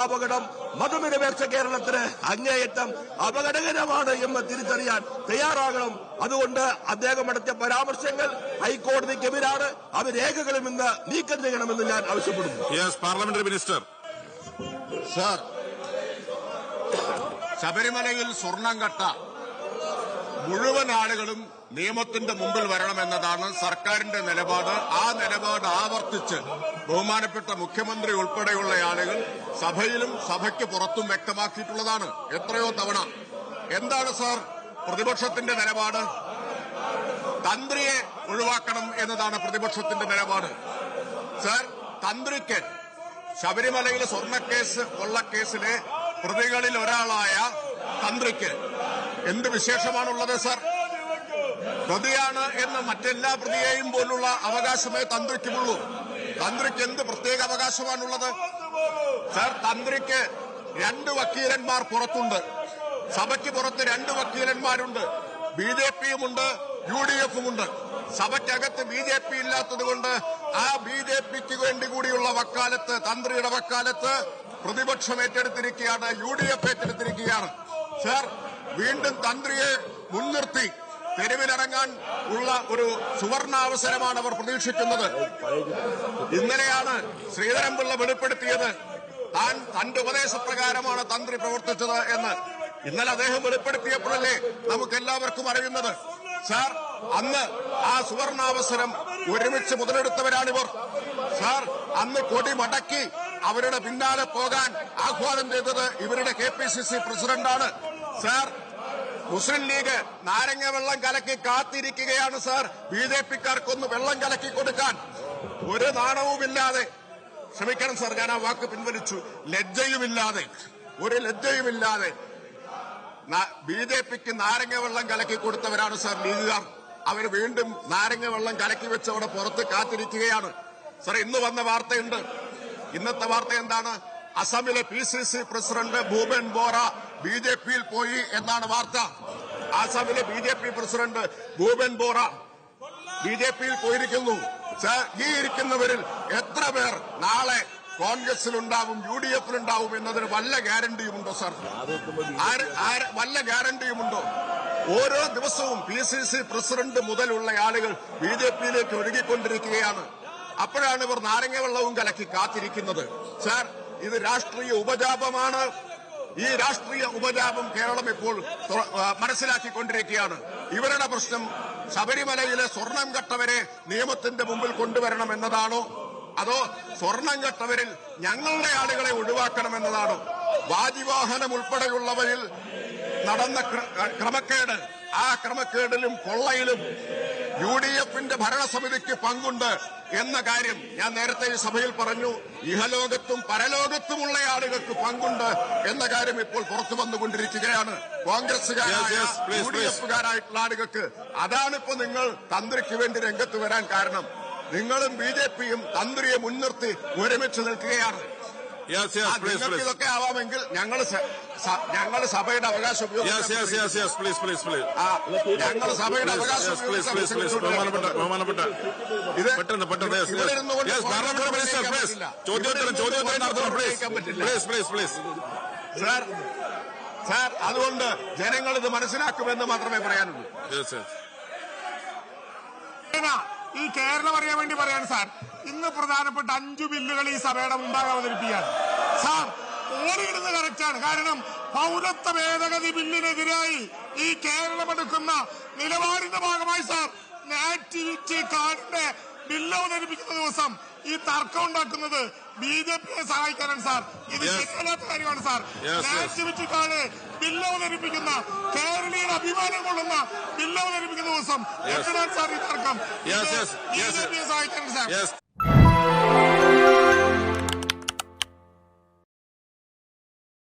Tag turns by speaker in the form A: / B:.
A: അപകടം മതനിരപേക്ഷ കേരളത്തിന് അങ്ങേയറ്റം അപകടകരമാണ് എന്ന് തിരിച്ചറിയാൻ തയ്യാറാകണം. അതുകൊണ്ട് അദ്ദേഹം നടത്തിയ പരാമർശങ്ങൾ ഹൈക്കോടതിക്കെതിരാണ്. അത് രേഖകളിൽ നിന്ന് നീക്കം ചെയ്യണമെന്ന് ഞാൻ ആവശ്യപ്പെടുന്നു.
B: Parliamentary minister.
C: സർ, ശബരിമലയിൽ സ്വർണം കട്ട മുഴുവൻ ആളുകളും നിയമത്തിന്റെ മുമ്പിൽ വരണമെന്നതാണ് സർക്കാരിന്റെ നിലപാട്. ആ നിലപാട് ആവർത്തിച്ച് ബഹുമാനപ്പെട്ട മുഖ്യമന്ത്രി ഉൾപ്പെടെയുള്ള ആളുകൾ സഭയിലും സഭയ്ക്ക് പുറത്തും വ്യക്തമാക്കിയിട്ടുള്ളതാണ് എത്രയോ തവണ. എന്താണ് സാർ പ്രതിപക്ഷത്തിന്റെ നിലപാട്? തന്ത്രിയെ ഒഴിവാക്കണം എന്നതാണ് പ്രതിപക്ഷത്തിന്റെ നിലപാട്. സാർ, തന്ത്രിക്ക് ശബരിമലയിലെ സ്വർണ്ണക്കേസ് കൊള്ളക്കേസിലെ പ്രതികളിൽ ഒരാളായ തന്ത്രിക്ക് എന്ത് വിശേഷമാണുള്ളത് സാർ? പ്രതിയാണ് എന്ന് മറ്റെല്ലാ പ്രതിയെയും പോലുള്ള അവകാശമേ തന്ത്രിക്കുമുള്ളൂ. തന്ത്രിക്ക് എന്ത് പ്രത്യേക അവകാശമാണുള്ളത് സാർ? തന്ത്രിക്ക് 2 വക്കീലന്മാർ പുറത്തുണ്ട്. സഭയ്ക്ക് പുറത്ത് 2 വക്കീലന്മാരുണ്ട്. BJPയുമുണ്ട്, UDFുമുണ്ട്. സഭയ്ക്കകത്ത് BJP ഇല്ലാത്തതുകൊണ്ട് ആ BJPക്ക് വേണ്ടി കൂടിയുള്ള വക്കാലത്ത്, തന്ത്രിയുടെ വക്കാലത്ത് പ്രതിപക്ഷം ഏറ്റെടുത്തിരിക്കുകയാണ്, UDF ഏറ്റെടുത്തിരിക്കുകയാണ്. സാർ, വീണ്ടും തന്ത്രിയെ മുൻനിർത്തി തെരുവിലിറങ്ങാൻ ഉള്ള ഒരു സുവർണാവസരമാണ് അവർ പ്രതീക്ഷിക്കുന്നത്. ഇന്നലെയാണ് ശ്രീധരൻപിള്ള വെളിപ്പെടുത്തിയത് തന്റെ ഉപദേശപ്രകാരമാണ് തന്ത്രി പ്രവർത്തിച്ചത് എന്ന്. ഇന്നലെ അദ്ദേഹം വെളിപ്പെടുത്തിയപ്പോഴല്ലേ നമുക്കെല്ലാവർക്കും അറിയുന്നത്. സാർ, അന്ന് ആ സുവർണാവസരം ഒരുമിച്ച് മുതലെടുത്തവരാണിവർ. സാർ, അന്ന് കൊടി മടക്കി അവരുടെ പിന്നാലെ പോകാൻ ആഹ്വാനം ചെയ്തത് ഇവരുടെ KPCC പ്രസിഡന്റാണ്. സാർ, മുസ്ലിം ലീഗ് നാരങ്ങ വെള്ളം കലക്കി കാത്തിരിക്കുകയാണ് സാർ BJPക്കാർക്കൊന്ന് വെള്ളം കലക്കി കൊടുക്കാൻ. ഒരു നാണവുമില്ലാതെ, ക്ഷമിക്കണം സാർ, ഞാൻ ആ വാക്ക് പിൻവലിച്ചു, ലജ്ജയുമില്ലാതെ, ഒരു ലജ്ജയുമില്ലാതെ BJPക്ക് നാരങ്ങ വെള്ളം കലക്കി കൊടുത്തവരാണ് സാർ ലീഗുകാർ. അവർ വീണ്ടും നാരങ്ങ വെള്ളം കലക്കി വെച്ച് അവിടെ പുറത്ത് കാത്തിരിക്കുകയാണ്. സാർ, ഇന്ന് വന്ന വാർത്തയുണ്ട്. ഇന്നത്തെ വാർത്ത എന്താണ്? അസമിലെ PCC പ്രസിഡന്റ് ഭൂപൻ ബോറ BJPയിൽ പോയി എന്നാണ് വാർത്ത. ആസാമിലെ BJP പ്രസിഡന്റ് ഭൂപൻ ബോറ BJPയിൽ പോയിരിക്കുന്നു. ഈ ഇരിക്കുന്നവരിൽ എത്ര പേർ നാളെ കോൺഗ്രസിലുണ്ടാവും, UDFിലുണ്ടാവും എന്നതിന് വല്ല ഗ്യാരണ്ടിയുമുണ്ടോ സാർ? വല്ല ഗ്യാരണ്ടിയുമുണ്ടോ? ഓരോ ദിവസവും PCC പ്രസിഡന്റ് മുതലുള്ള ആളുകൾ BJPയിലേക്ക് ഒഴുകിക്കൊണ്ടിരിക്കുകയാണ്. അപ്പോഴാണ് ഇവർ നാരങ്ങ വെള്ളവും കലക്കി കാത്തിരിക്കുന്നത്. സാർ, ഇത് രാഷ്ട്രീയ ഉപജാപമാണ്. ഈ രാഷ്ട്രീയ ഉപജാപം കേരളം ഇപ്പോൾ മനസ്സിലാക്കിക്കൊണ്ടിരിക്കുകയാണ്. ഇവരുടെ പ്രശ്നം ശബരിമലയിലെ സ്വർണം കട്ടവരെ നിയമത്തിന്റെ മുമ്പിൽ കൊണ്ടുവരണം എന്നതാണോ, അതോ സ്വർണം കട്ടവരിൽ ഞങ്ങളുടെ ആളുകളെ ഒഴിവാക്കണമെന്നതാണോ? വാജിവാഹനം ഉൾപ്പെടെയുള്ളവരിൽ നടന്ന ക്രമക്കേട്, ആ ക്രമക്കേടിലും കൊള്ളയിലും UDFന്റെ ഭരണസമിതിക്ക് പങ്കുണ്ട് എന്ന കാര്യം ഞാൻ നേരത്തെ ഈ സഭയിൽ പറഞ്ഞു. ഇഹലോകത്തും പരലോകത്തുമുള്ള ആളുകൾക്ക് പങ്കുണ്ട് എന്ന കാര്യം ഇപ്പോൾ പുറത്തു വന്നുകൊണ്ടിരിക്കുകയാണ്. കോൺഗ്രസുകാരായ UDFകാരായിട്ടുള്ള ആളുകൾക്ക്. അതാണിപ്പോ നിങ്ങൾ തന്ത്രിക്ക് വേണ്ടി രംഗത്ത് വരാൻ കാരണം. നിങ്ങളും BJPയും തന്ത്രിയെ മുൻനിർത്തി ഒരുമിച്ച് നിൽക്കുകയാണ്. നിങ്ങൾക്ക് ഇതൊക്കെ ആവാമെങ്കിൽ ഞങ്ങൾ സഭയുടെ അവകാശം ഉപയോഗിക്കും. ഞങ്ങൾ സഭയുടെ അവകാശം സാർ, അതുകൊണ്ട് ജനങ്ങൾ ഇത് മനസ്സിലാക്കുമെന്ന് മാത്രമേ പറയാനുള്ളൂ.
D: ഈ കേരളം അറിയാൻ വേണ്ടി പറയാണ് സാർ, ഇന്ന് പ്രധാനപ്പെട്ട 5 ബില്ലുകൾ ഈ സഭയുടെ മുമ്പാകെ അവതരിപ്പിക്കുകയാണ്. സാർ, ഓടിയിടുന്നത് കറക്റ്റാണ്. കാരണം പൗരത്വ ഭേദഗതി ബില്ലിനെതിരായി ഈ കേരളം എടുക്കുന്ന നിലപാടിന്റെ ഭാഗമായി സാർ ആക്ടിവിറ്റി കാർഡിന്റെ ബില്ല് അവതരിപ്പിക്കുന്ന ദിവസം ഈ തർക്കം ഉണ്ടാക്കുന്നത് BJPയെ സഹായിക്കാനാണ് സാർ. ഇത് ശരിയല്ലാത്ത കാര്യമാണ് സാർ. ആക്ടിവിറ്റി കാർഡ് ബില്ല് അവതരിപ്പിക്കുന്ന, കേരളീയ അഭിമാനം കൊള്ളുന്ന ബില്ല് അവതരിപ്പിക്കുന്ന ദിവസം എന്തിനാണ് സാർ ഈ തർക്കം? BJPയെ സഹായിക്കാനാണ് സാർ.